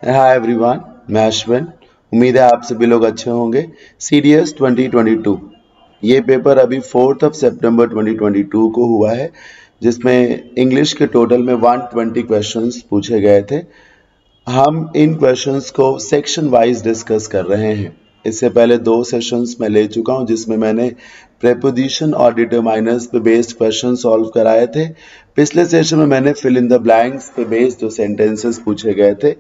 Hi everyone, मैं अश्विन। उम्मीद है आप सभी लोग अच्छे होंगे। सीडीएस 2022 ये पेपर अभी 4 सितंबर 2022 को हुआ है, जिसमें इंग्लिश के टोटल में 120 क्वेश्चंस पूछे गए थे। हम इन क्वेश्चंस को सेक्शन वाइज डिस्कस कर रहे हैं। इससे पहले 2 सेशंस में ले चुका हूं, जिसमें मैंने प्रेपोजिशन और डिटरमाइनर्स पे बेस्ड क्वेश्चन सॉल्व कराए थे। पिछले सेशन में मैंने फिल इन द ब्लैंक्स पे बेस्ड जो सेंटेंसेस पूछे गए थे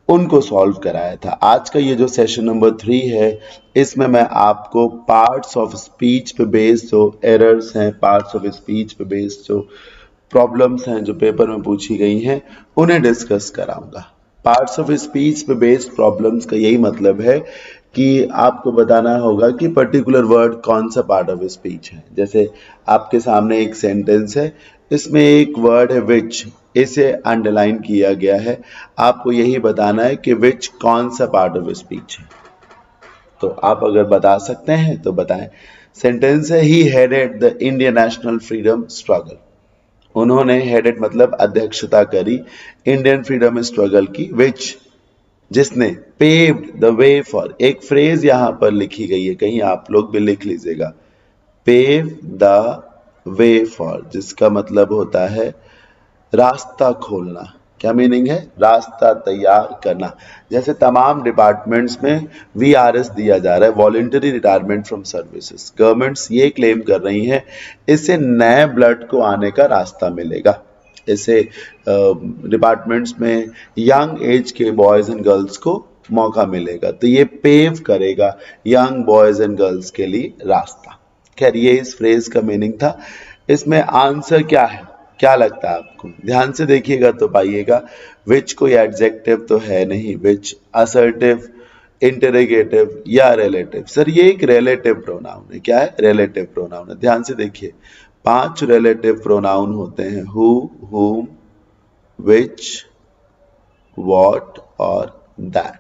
उनको सॉल्व कराया था। आज का ये जो सेशन नंबर 3 है, इसमें मैं आपको पार्ट्स ऑफ स्पीच पे बेस्ड जो एरर्स हैं, पार्ट्स ऑफ स्पीच पे बेस्ड जो प्रॉब्लम्स हैं जो पेपर में पूछी गई हैं, उन्हें डिस्कस कराऊंगा। पार्ट्स ऑफ स्पीच पे बेस्ड प्रॉब्लम्स का यही मतलब है कि आपको बताना होगा कि पर्टिकुलर वर्ड कौन सा पार्ट ऑफ स्पीच है। जैसे आपके सामने एक सेंटेंस है, इसमें एक वर्ड है विच, इसे अंडरलाइन किया गया है। आपको यही बताना है कि विच कौन सा पार्ट ऑफ स्पीच है। तो आप अगर बता सकते हैं तो बताएं। सेंटेंस है he headed the Indian national freedom struggle. उन्होंने हेडेड मतलब अध्यक्षता करी इंडियन फ्रीडम स्ट्रगल की, विच जिसने पेव्ड द वे फॉर, एक फ्रेज यहां पर लिखी गई है, कहीं आप लोग भी लिख लीजिएगा, पेव द वे फॉर, जिसका मतलब होता है रास्ता खोलना। क्या मीनिंग है? रास्ता तैयार करना। जैसे तमाम डिपार्टमेंट्स में वीआरएस दिया जा रहा है, voluntary retirement from services. Governments ये क्लेम कर रही हैं इससे नए ब्लड को आने का रास्ता मिलेगा। इससे डिपार्टमेंट्स में यंग एज के बॉयज एंड गर्ल्स को मौका मिलेगा, तो ये पेव करेगा यंग बॉयज एंड गर्ल्स के लिए रास्ता। खैर, ये इस फ्रेज का मीनिंग था। इसमें आंसर क्या है, क्या लगता है आपको? ध्यान से देखिएगा तो पाइएगा विच कोई एडजेक्टिव तो है नहीं, विच असर्टिव, इंटरोगेटिव या रिलेटिव। सर ये एक रिलेटिव प्रोनाउन है। क्या है? रिलेटिव प्रोनाउन है। ध्यान से देखिए, 5 रिलेटिव प्रोनाउन होते हैं, हु, whom, which, what और that।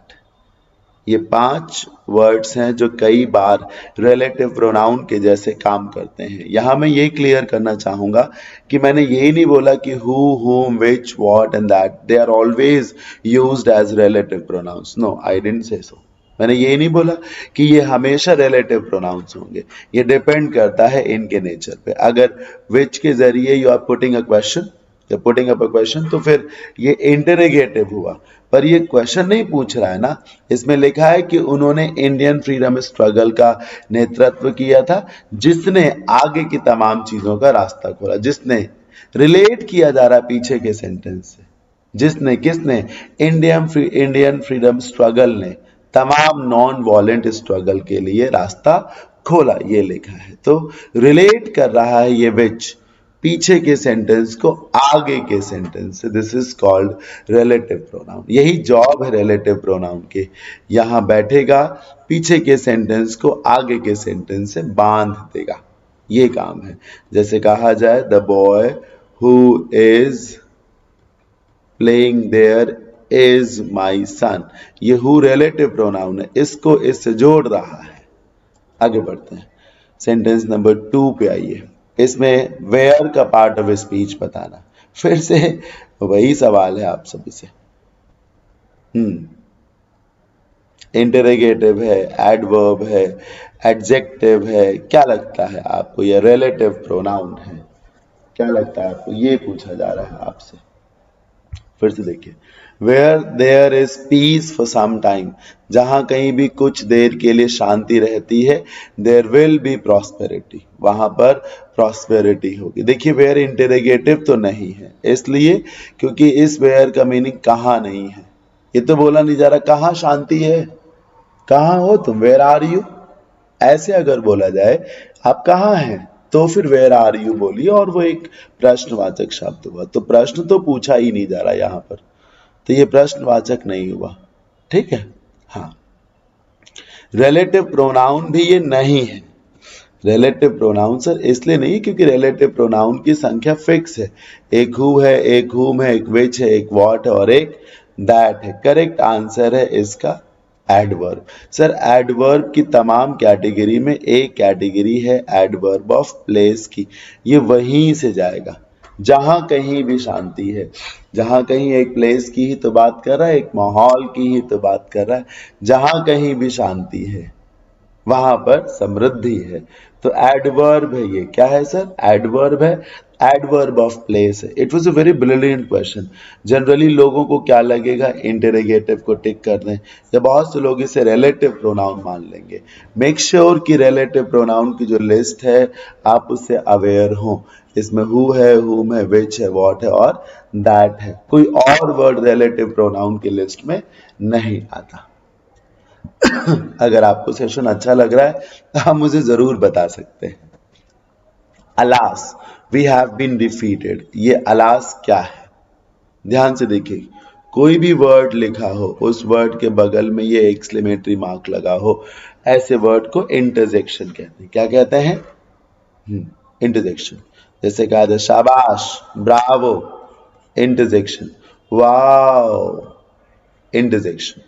ये 5 वर्ड्स हैं जो कई बार रिलेटिव प्रोनाउन के जैसे काम करते हैं। यहां मैं ये क्लियर करना चाहूंगा कि मैंने ये नहीं बोला कि who, whom, which, what and that they are always used as relative pronouns. No, I didn't say so. मैंने ये नहीं बोला कि ये हमेशा रिलेटिव प्रोनाउंस होंगे। ये डिपेंड करता है इनके नेचर पे। अगर विच के जरिए you are putting a question, putting up a question, तो फिर ये इंटरोगेटिव हुआ। पर ये क्वेश्चन नहीं पूछ रहा है ना, इसमें लिखा है कि उन्होंने इंडियन फ्रीडम स्ट्रगल का नेतृत्व किया था, जिसने आगे की तमाम चीजों का रास्ता खोला। जिसने रिलेट किया जा रहा है पीछे के सेंटेंस से, जिसने, किसने? इंडियन फ्रीडम स्ट्रगल ने तमाम नॉन वॉलेंट स्ट्रगल के लिए रास्ता खोला, ये लिखा है। तो रिलेट कर रहा है ये विच पीछे के सेंटेंस को आगे के सेंटेंस से। This is called relative pronoun. यही जॉब है रिलेटिव प्रोनाउन के। यहां बैठेगा, पीछे के सेंटेंस को आगे के सेंटेंस से बांध देगा, ये काम है। जैसे कहा जाए the boy who is playing there is my son. ये हु रिलेटिव प्रोनाउन है, इसको इससे जोड़ रहा है। आगे बढ़ते हैं, सेंटेंस नंबर 2 पे आइए। इसमें वेयर का पार्ट ऑफ स्पीच बताना। फिर से वही सवाल है आप सभी से। इंटरोगेटिव है, एडवर्ब है, एडजेक्टिव है, क्या लगता है आपको? ये रिलेटिव प्रोनाउन है, क्या लगता है आपको? ये पूछा जा रहा है आपसे। फिर से देखिए, where there is peace for some time, जहां कहीं भी कुछ देर के लिए शांति रहती है, देयर विल बी प्रॉस्पेरिटी, वहां पर प्रॉस्पेरिटी होगी। देखिए, वेयर इंटरोगेटिव तो नहीं है, इसलिए क्योंकि इस वेयर का मीनिंग कहां नहीं है। ये तो बोला नहीं जा रहा कहां शांति है, कहां हो तुम, वेयर आर यू। ऐसे अगर बोला जाए आप कहां हैं, तो फिर वेयर आर यू बोलिए और वो एक प्रश्नवाचक शब्द हुआ। तो प्रश्न तो पूछा ही नहीं जा रहा यहां पर, तो ये प्रश्नवाचक नहीं हुआ। ठीक है। हाँ, रिलेटिव प्रोनाउन भी ये नहीं है। रिलेटिव प्रोनाउन सर इसलिए नहीं क्योंकि रिलेटिव प्रोनाउन की संख्या फिक्स है। एक हु है, एक हुम है, एक विच है, एक व्हाट है और एक दैट है। करेक्ट आंसर है इसका एडवर्ब। सर एडवर्ब की तमाम कैटेगरी में एक कैटेगरी है एडवर्ब ऑफ प्लेस की, ये वहीं से जाएगा। जहां कहीं भी शांति है, जहां कहीं एक प्लेस की ही तो बात कर रहा है, एक माहौल की ही तो बात कर रहा है, जहां कहीं भी शांति है वहां पर समृद्धि है। तो एडवर्ब है, ये क्या है सर? एडवर्ब है, एडवर्ब ऑफ प्लेस है। It was a very brilliant question. Generally लोगों को क्या लगेगा, इंटरोगेटिव को टिक कर दें, या बहुत से लोग इसे रिलेटिव प्रोनाउन मान लेंगे। मेक श्योर कि रिलेटिव प्रोनाउन की जो लिस्ट है आप उससे अवेयर हो। इसमें हु है, हुम है, विच है, वॉट है और दैट है। कोई और वर्ड रिलेटिव प्रोनाउन की लिस्ट में नहीं आता। अगर आपको सेशन अच्छा लग रहा है तो आप मुझे जरूर बता सकते हैं। Alas, we have been defeated, ये अलास क्या है? ध्यान से देखिए, कोई भी वर्ड लिखा हो उस वर्ड के बगल में ये एक्सक्लेमेटरी मार्क लगा हो, ऐसे वर्ड को इंटरजेक्शन कहते हैं। क्या कहते हैं? इंटरजेक्शन। जैसे कहा था शाबाश, ब्रावो, इंटरजेक्शन, वाओ, इंटरजेक्शन।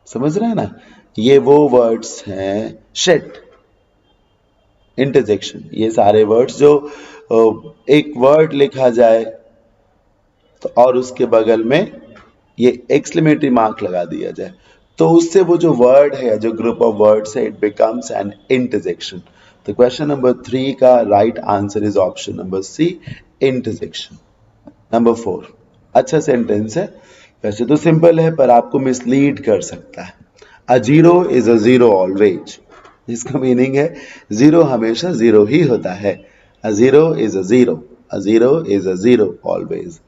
समझ रहे हैं ना? ये वो वर्ड्स हैं, शिट, इंटरजेक्शन। ये सारे वर्ड्स जो एक वर्ड लिखा जाए तो और उसके बगल में ये एक्सक्लेमेटरी मार्क लगा दिया जाए तो उससे वो जो वर्ड है, जो ग्रुप ऑफ वर्ड्स है, इट बिकम्स एन इंटरजेक्शन। तो क्वेश्चन नंबर 3 का right answer is option number C, interjection. Number 4, अच्छा सेंटेंस है, वैसे तो सिंपल है पर आपको मिसलीड कर सकता है। A zero is a zero always. इसका मीनिंग है जीरो हमेशा जीरो ही होता है। A zero is a zero, a zero is a zero always.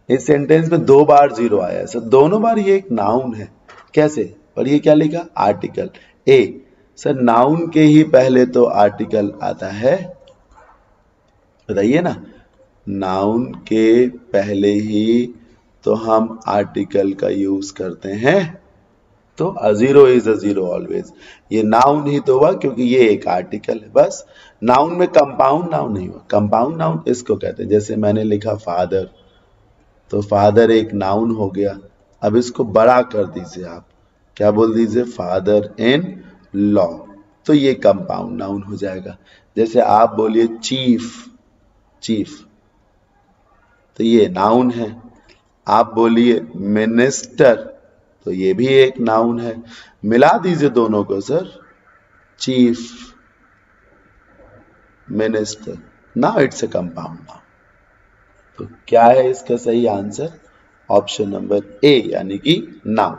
इस सेंटेंस में 2 बार जीरो आया है सर, दोनों बार ये एक नाउन है। कैसे? और ये क्या लिखा? आर्टिकल। ए सर, नाउन के ही पहले तो आर्टिकल आता है, बताइए ना। नाउन के पहले ही तो हम आर्टिकल का यूज करते हैं। तो a zero is a zero always, ये नाउन ही तो हुआ क्योंकि ये एक आर्टिकल है। बस नाउन में कंपाउंड नाउन नहीं हुआ। कंपाउंड नाउन इसको कहते हैं, जैसे मैंने लिखा फादर, तो फादर एक नाउन हो गया। अब इसको बड़ा कर दीजिए, आप क्या बोल दीजिए? फादर इन लॉ, तो ये कंपाउंड नाउन हो जाएगा। जैसे आप बोलिए चीफ, चीफ, तो ये नाउन है। आप बोलिए मिनिस्टर, तो ये भी एक नाउन है। मिला दीजिए दोनों को sir, chief, minister, now it's a compound noun. तो क्या है इसका सही आंसर? ऑप्शन नंबर ए, यानी कि noun.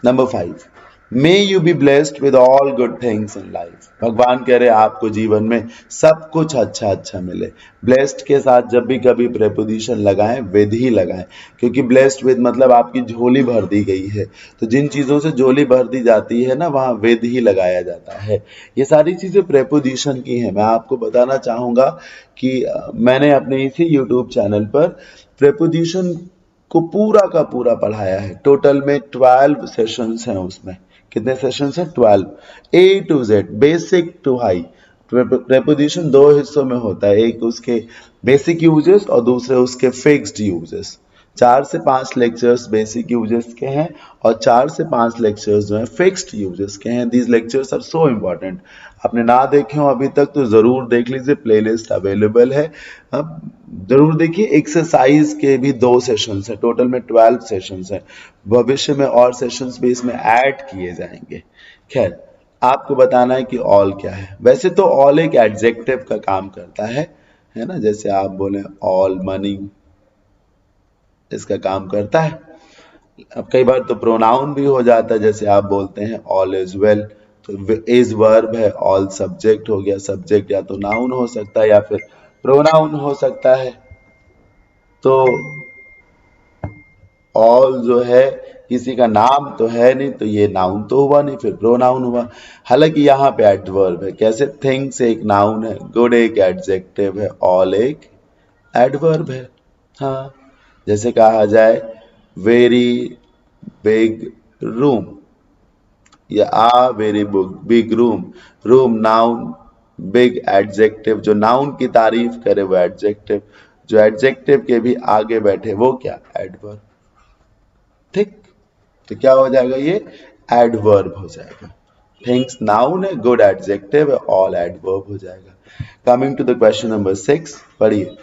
Number 5, may you be blessed with all good things in life. भगवान कह रहे आपको जीवन में सब कुछ अच्छा अच्छा मिले। ब्लेस्ड के साथ जब भी कभी प्रेपोजिशन लगाएं, विद ही लगाएं, क्योंकि ब्लेस्ड विद मतलब आपकी झोली भर दी गई है। तो जिन चीजों से झोली भर दी जाती है ना, वहां विद ही लगाया जाता है। ये सारी चीजें प्रेपोजिशन की हैं। मैं आपको बताना चाहूंगा कि मैंने अपने इसी यूट्यूब चैनल पर प्रेपोजिशन को पूरा का पूरा पढ़ाया है। टोटल में 12 सेशंस हैं उसमें। कितने सेशंस हैं? 12, A to Z, basic to high. Preposition 2 हिस्सों में होता है, एक उसके बेसिक यूजेस और दूसरे उसके फिक्स्ड यूजेस। 4 से 5 लेक्चर्स बेसिक यूजेस के हैं और 4 से 5 लेक्चर्स जो हैं फिक्स्ड यूजेस के हैं। These lectures are so important. आपने ना देखे हो अभी तक तो जरूर देख लीजिए, प्लेलिस्ट अवेलेबल है। अब जरूर देखिए। एक्सरसाइज के भी 2 सेशंस है, टोटल में 12 सेशंस है। भविष्य में और सेशंस भी इसमें ऐड किए जाएंगे। खैर, आपको बताना है कि ऑल क्या है। वैसे तो ऑल एक एडजेक्टिव का काम करता है ना। जैसे आप बोले ऑल मनी, इसका काम करता है। अब कई बार तो प्रोनाउन भी हो जाता है, जैसे आप बोलते हैं ऑल इज वेल, तो इज वर्ब है, ऑल सब्जेक्ट हो गया। सब्जेक्ट या तो नाउन हो सकता है या फिर प्रोनाउन हो सकता है। तो ऑल जो है किसी का नाम तो है नहीं, तो ये नाउन तो हुआ नहीं, फिर प्रोनाउन हुआ। हालांकि यहाँ पे एडवर्ब है। कैसे? थिंग्स एक नाउन है, गुड एक एडजेक्टिव है, ऑल एक एडवर्ब है। हाँ, जैसे कहा जाए वेरी बिग रूम या a very big room. Room noun, big adjective. जो नाउन की तारीफ करे वो एडजेक्टिव, जो एडजेक्टिव के भी आगे बैठे वो क्या? एडवर्ब। ठीक, तो क्या हो जाएगा? ये एडवर्ब हो जाएगा। थिंग्स नाउन है, गुड एडजेक्टिव है, ऑल एडवर्ब हो जाएगा। Coming to the question number 6, पढ़िए।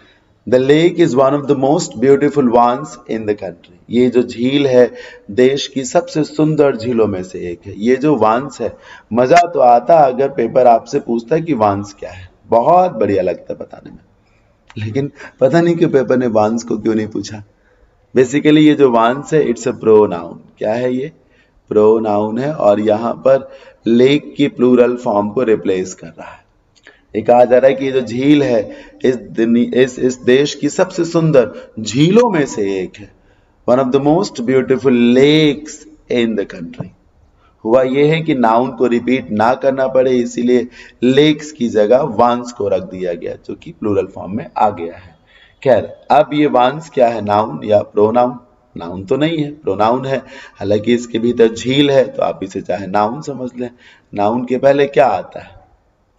The lake is one of the most beautiful ones in the country. ये जो झील है देश की सबसे सुंदर झीलों में से एक है। ये जो वांस है, मजा तो आता अगर पेपर आपसे पूछता है कि वांस क्या है, बहुत बढ़िया लगता है बताने में, लेकिन पता नहीं क्यों पेपर ने वांस को क्यों नहीं पूछा। बेसिकली ये जो वांस है इट्स अ प्रोनाउन। क्या है ये? प्रोनाउन है, और यहाँ पर लेक की प्लूरल फॉर्म को रिप्लेस कर रहा है। ये कहा जा रहा है कि ये जो झील है इस देश की सबसे सुंदर झीलों में से एक है, one of the most beautiful lakes in the country. हुआ ये है कि नाउन को रिपीट ना करना पड़े, इसीलिए लेक्स की जगह वांस को रख दिया गया, जो कि प्लूरल फॉर्म में आ गया है। खैर, अब ये वांस क्या है, नाउन या प्रोनाउन? नाउन तो नहीं है, प्रोनाउन है। हालांकि इसके भीतर झील है तो आप इसे चाहे नाउन समझ लें। नाउन के पहले क्या आता है?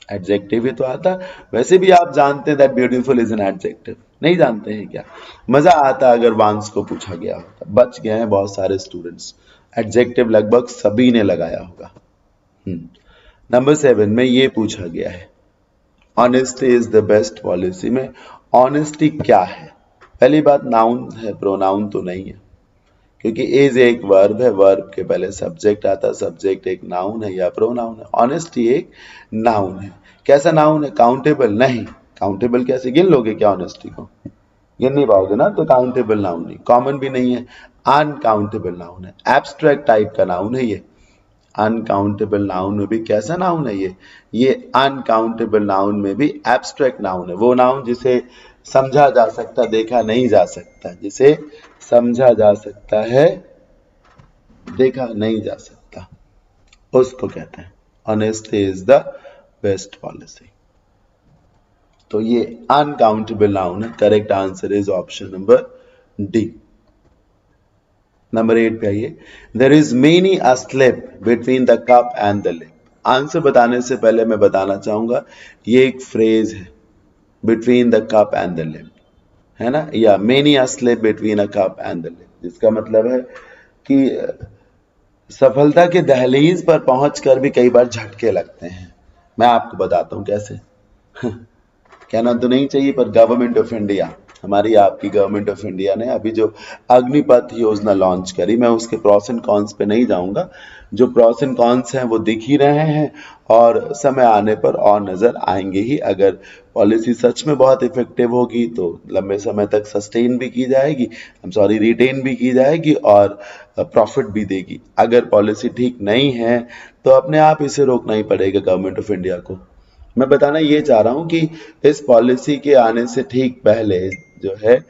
एडजेक्टिव ही तो आता। वैसे भी आप जानते हैं that beautiful is an adjective, नहीं जानते हैं क्या? मजा आता अगर वांस को पूछा गया होता। बच गए हैं बहुत सारे स्टूडेंट्स, एडजेक्टिव लगभग सभी ने लगाया होगा। नंबर 7 में ये पूछा गया है, honesty is the best policy में ऑनेस्टी क्या है? पहली बात, नाउन है, प्रोनाउन तो नहीं है, क्योंकि इज एक वर्ब है, वर्ब के पहले सब्जेक्ट आता, सब्जेक्ट एक नाउन है या प्रोनाउन है। ऑनेस्टी एक नाउन है। कैसा नाउन है? काउंटेबल नहीं। काउंटेबल कैसे गिन लोगे क्या ऑनेस्टी को? गिन नहीं पाओगे ना, तो काउंटेबल नाउन नहीं। कॉमन भी नहीं है, अनकाउंटेबल नाउन है। एब्स्ट्रैक्ट टाइप का नाउन है ये। अनकाउंटेबल नाउन में भी कैसा नाउन है ये अनकाउंटेबल नाउन में भी एब्स्ट्रैक्ट नाउन है। वो नाउन जिसे समझा जा सकता, देखा नहीं जा सकता, जिसे समझा जा सकता है, देखा नहीं जा सकता, उसको कहते हैं honesty is the best policy. तो ये अनकाउंटेबल नाउन है। Correct answer is option number D. Number 8 पे आइए, there is many a slip between the cup and the lip. Answer बताने से पहले मैं बताना चाहूंगा, ये एक फ्रेज है, between the cup and the lip, है ना, या many a slip between a cup and the lip, जिसका मतलब है कि सफलता के दहलीज पर पहुंचकर भी कई बार झटके लगते हैं। मैं आपको बताता हूं कैसे। कहना तो नहीं चाहिए, पर गवर्नमेंट ऑफ इंडिया, हमारी आपकी गवर्नमेंट ऑफ इंडिया ने अभी जो अग्निपथ योजना लॉन्च करी, मैं उसके प्रॉस एंड कॉन्स पे नहीं जाऊंगा। जो प्रॉस एंड कॉन्स हैं वो दिख ही रहे हैं, और समय आने पर और नजर आएंगे ही। अगर पॉलिसी सच में बहुत इफेक्टिव होगी तो लंबे समय तक सस्टेन भी की जाएगी, रिटेन भी की जाएगी और प्रॉफिट भी देगी। अगर पॉलिसी ठीक नहीं है तो अपने आप इसे रोकना ही पड़ेगा गवर्नमेंट ऑफ इंडिया को। मैं बताना ये चाह रहा हूं कि इस पॉलिसी के आने से ठीक पहले जो है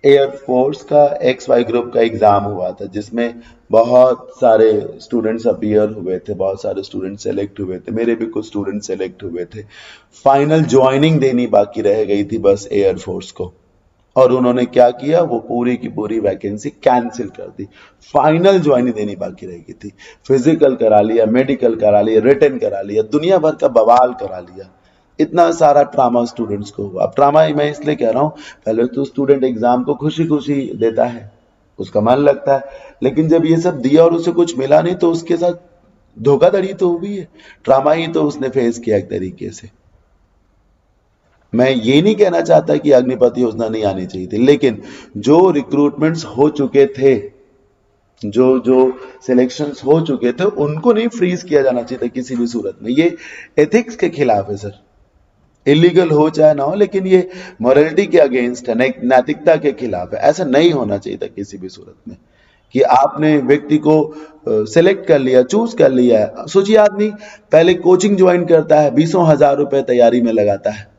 एयरफोर्स का XY ग्रुप का एग्जाम हुआ था, जिसमें बहुत सारे स्टूडेंट्स अपीयर हुए थे, बहुत सारे स्टूडेंट सेलेक्ट हुए थे, मेरे भी कुछ स्टूडेंट सेलेक्ट हुए थे। फाइनल ज्वाइनिंग देनी बाकी रह गई थी बस एयरफोर्स को, और उन्होंने क्या किया, वो पूरी की पूरी वैकेंसी कैंसिल कर दी। फाइनल ज्वाइनिंग देनी बाकी रह गई थी। फिजिकल करा लिया, मेडिकल करा लिया, रिटन करा लिया, दुनिया भर का बवाल करा लिया। इतना सारा ट्रामा स्टूडेंट्स को हुआ। अब ट्रामा मैं इसलिए कह रहा हूं, पहले तो स्टूडेंट एग्जाम को खुशी खुशी देता है, उसका मन लगता है, लेकिन जब ये सब दिया और उसे कुछ मिला नहीं तो उसके साथ धोखाधड़ी तो हुई है, ट्रामा ही तो उसने फेस किया एक तरीके से। मैं ये नहीं कहना चाहता कि अग्निपथ योजना नहीं आनी चाहिए थी, लेकिन जो रिक्रूटमेंट्स हो चुके थे, जो सिलेक्शंस हो चुके थे, उनको नहीं फ्रीज किया जाना चाहिए था किसी भी सूरत में। ये एथिक्स के खिलाफ है सर। इलीगल हो चाहे ना हो, लेकिन ये मॉरलिटी के अगेंस्ट है, नैतिकता के खिलाफ है। ऐसा नहीं होना चाहिए था किसी भी सूरत में कि आपने व्यक्ति को सिलेक्ट कर लिया, चूज कर लिया है। सोचिए, आदमी पहले कोचिंग ज्वाइन करता है, 20,000 रुपए तैयारी में लगाता है,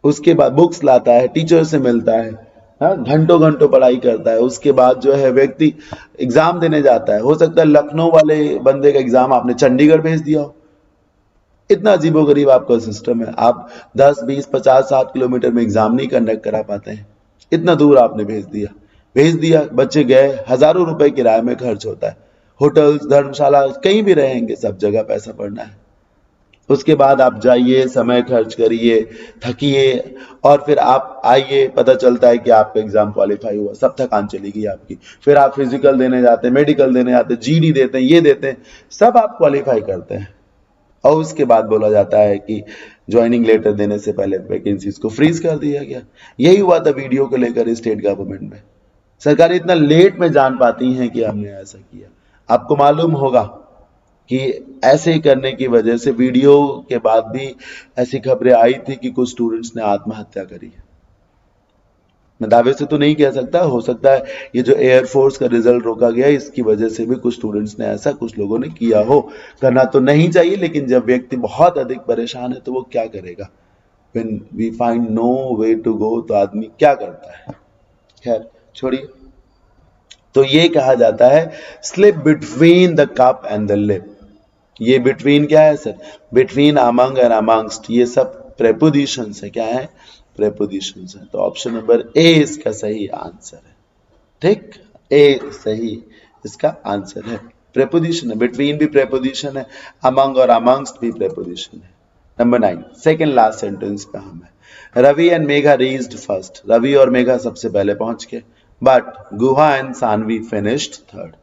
उसके बाद बुक्स लाता है, टीचर से मिलता है, घंटों घंटों पढ़ाई करता है, उसके बाद जो है व्यक्ति एग्जाम देने जाता है। हो सकता है लखनऊ वाले बंदे का एग्जाम आपने चंडीगढ़ भेज दिया हो। इतना अजीबोगरीब आपका सिस्टम है। आप 10, 20, 50, 60 किलोमीटर में एग्जाम नहीं कंडक्ट करा पाते हैं, इतना दूर आपने भेज दिया। बच्चे गए, हजारों रुपए किराए में खर्च होता है, होटल्स, धर्मशाला, कहीं भी रहेंगे, सब जगह पैसा पड़ना है। उसके बाद आप जाइए, समय खर्च करिए, थकिए, और फिर आप आइए, पता चलता है कि आपका एग्जाम क्वालिफाई हुआ, सब थकान चली गई आपकी। फिर आप फिजिकल देने जाते हैं, मेडिकल देने जाते हैं, GD देते हैं, ये देते हैं, सब आप क्वालिफाई करते हैं, और उसके बाद बोला जाता है कि ज्वाइनिंग लेटर देने से पहले वैकेंसीज को फ्रीज कर दिया गया। यही हुआ था वीडियो को लेकर स्टेट गवर्नमेंट में। सरकारें इतना लेट में जान पाती हैं कि हमने ऐसा किया। आपको मालूम होगा कि ऐसे ही करने की वजह से वीडियो के बाद भी ऐसी खबरें आई थी कि कुछ स्टूडेंट्स ने आत्महत्या करी है। मैं दावे से तो नहीं कह सकता, हो सकता है ये जो एयरफोर्स का रिजल्ट रोका गया इसकी वजह से भी कुछ स्टूडेंट्स ने ऐसा, कुछ लोगों ने किया हो। करना तो नहीं चाहिए, लेकिन जब व्यक्ति बहुत अधिक परेशान है तो वो क्या करेगा? When we find no way to go, तो आदमी क्या करता है? खैर छोड़िए। तो ये कहा जाता है slip between the cup and the lip. ये बिटवीन क्या है sir? Between, among and amongst, ये सब प्रेपोजिशंस है। क्या है? प्रेपोजिशंस है। तो ऑप्शन नंबर ए इसका सही आंसर है। ठीक, ए सही इसका आंसर है। प्रेपोजिशन है, बिटवीन भी प्रेपोजिशन है, अमंग और अमंगस्ट भी प्रेपोजिशन है। नंबर 9, सेकेंड लास्ट सेंटेंस पे हम है। Ravi and Megha reached first. Ravi और मेघा सबसे पहले पहुंच गए, but Guha and Saanvi finished third.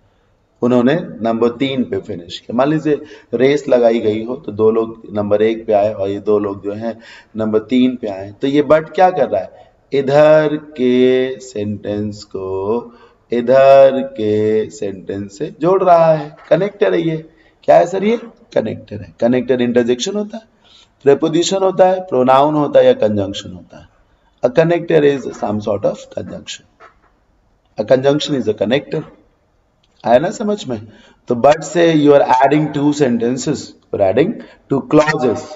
उन्होंने नंबर 3 पे फिनिश किया। मान लीजिए रेस लगाई गई हो तो 2 लोग नंबर 1 पे आए और ये 2 लोग जो हैं नंबर 3 पे आए, तो ये बट क्या कर रहा है? इधर के सेंटेंस को इधर के सेंटेंस से जोड़ रहा है। कनेक्टर है ये। क्या है सर? ये कनेक्टर है। कनेक्टर इंटरजेक्शन होता है, प्रेपोजिशन होता है, प्रोनाउन होता है या कंजंक्शन होता है। A connector is some sort of conjunction. A conjunction is a connector. आया ना समझ में? तो बट से you are adding 2 sentences, you are adding 2 clauses.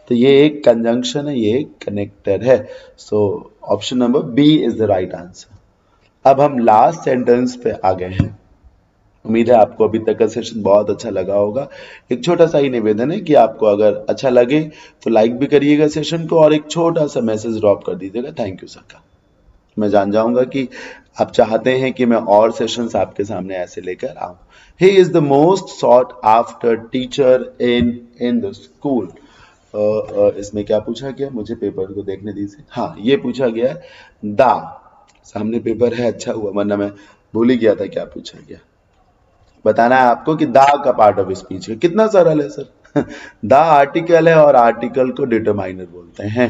तो ये एक कंजंक्शन है, ये एक कनेक्टर है। So option number B is the right answer. अब हम लास्ट सेंटेंस पे आ गए हैं। उम्मीद है आपको अभी तक का सेशन बहुत अच्छा लगा होगा। एक छोटा सा ही निवेदन है कि आपको अगर अच्छा लगे तो लाइक भी करिएगा सेशन को और एक छोटा सा मैसेज ड्रॉप कर दीजिएगा थैंक यू सर का। मैं जान जाऊंगा कि आप चाहते हैं कि मैं और सेशंस आपके सामने ऐसे लेकर आऊं। He is the most sought after teacher in the school. इसमें क्या पूछा गया? मुझे पेपर को देखने दीजिए। हाँ, ये पूछा गया दा, सामने पेपर है, अच्छा हुआ वरना मैं भूल ही गया था क्या पूछा गया। बताना है आपको कि दा का पार्ट ऑफ स्पीच है। कितना सरल है सर। दा आर्टिकल है और आर्टिकल को डिटरमाइनर बोलते हैं।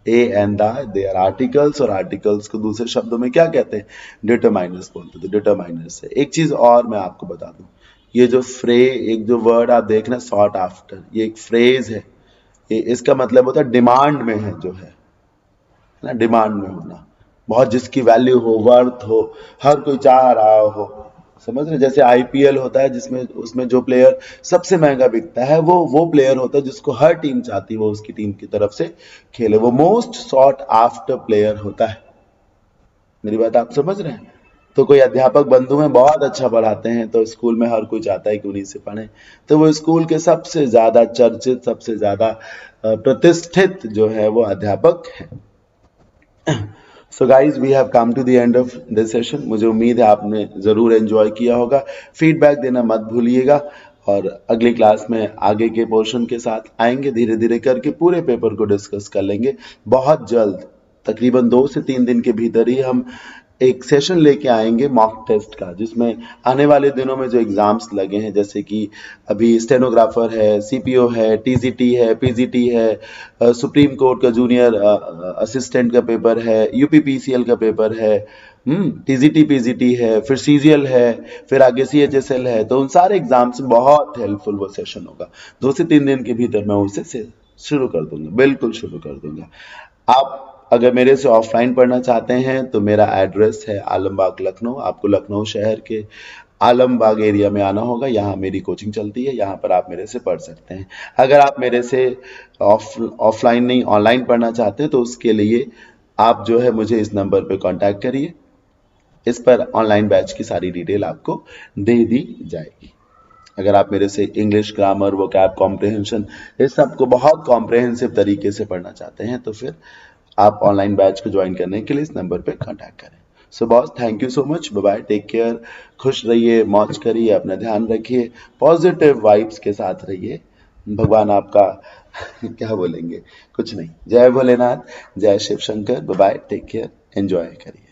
ए एंड दा दे आर आर्टिकल्स और आर्टिकल्स को दूसरे शब्दों में क्या कहते हैं? डिटरमाइनर्स बोलते हैं। तो डिटरमाइनर्स है। एक चीज और मैं आपको बता दूं, ये जो एक जो वर्ड आप देख रहे हैं सॉट आफ्टर, ये एक फ्रेज है। ये इसका मतलब होता है डिमांड में है, जो है ना, डिमांड में होना। बहुत जिसकी वैल्यू हो, वर्थ हो, हर कोई चाह रहा हो। समझ रहे? जैसे आईपीएल होता है जिसमें उसमें जो प्लेयर सबसे महंगा बिकता है वो प्लेयर होता है जिसको हर टीम चाहती है वो उसकी टीम की तरफ से खेले। वो मोस्ट सॉट आफ्टर प्लेयर होता है। मेरी बात आप समझ रहे हैं? तो कोई अध्यापक बंधु में बहुत अच्छा पढ़ाते हैं तो स्कूल में हर कोई चाहता है कि उन्हीं से पढ़े। तो वो स्कूल के सबसे ज्यादा चर्चित, सबसे ज्यादा प्रतिष्ठित जो है वो अध्यापक है। So guys we have come to the end of this session. मुझे उम्मीद है आपने जरूर एंजॉय किया होगा। फीडबैक देना मत भूलिएगा और अगली क्लास में आगे के पोर्शन के साथ आएंगे। धीरे धीरे करके पूरे पेपर को डिस्कस कर लेंगे। बहुत जल्द, तकरीबन 2 से 3 दिन के भीतर ही हम एक सेशन लेके आएंगे मॉक टेस्ट का, जिसमें आने वाले दिनों में जो एग्जाम्स लगे हैं, जैसे कि अभी स्टेनोग्राफर है, सीपीओ है, टीजीटी है, पीजीटी है, सुप्रीम कोर्ट का जूनियर असिस्टेंट का पेपर है, यूपीपीसीएल का पेपर है, टीजीटी पीजीटी है, फिर सीजीएल है, फिर आगे सीएचएसएल है। तो उन सारे एग्जाम्स में बहुत हेल्पफुल वो सेशन होगा। 2 से 3 दिन के भीतर मैं उसे शुरू कर दूंगा, बिल्कुल शुरू कर दूंगा। आप अगर मेरे से ऑफलाइन पढ़ना चाहते हैं तो मेरा एड्रेस है आलमबाग लखनऊ। आपको लखनऊ शहर के आलमबाग एरिया में आना होगा। यहाँ मेरी कोचिंग चलती है, यहाँ पर आप मेरे से पढ़ सकते हैं। अगर आप मेरे से ऑफलाइन नहीं ऑनलाइन पढ़ना चाहते हैं तो उसके लिए आप जो है मुझे इस नंबर पे कांटेक्ट करिए। इस पर ऑनलाइन बैच की सारी डिटेल आपको दे दी जाएगी। अगर आप मेरे से इंग्लिश ग्रामर, वोकैब, कॉम्प्रिहेंशन, इस सब को बहुत कॉम्प्रिहेंसिव तरीके से पढ़ना चाहते हैं तो फिर आप ऑनलाइन बैच को ज्वाइन करने के लिए इस नंबर पे कांटेक्ट करें। So boss, thank you so much, bye bye, take care, खुश रहिए, मौज करिए, अपना ध्यान रखिए, पॉजिटिव वाइब्स के साथ रहिए। भगवान आपका क्या बोलेंगे, कुछ नहीं। जय भोलेनाथ, जय Shiv Shankar, bye bye, take care, enjoy करिए।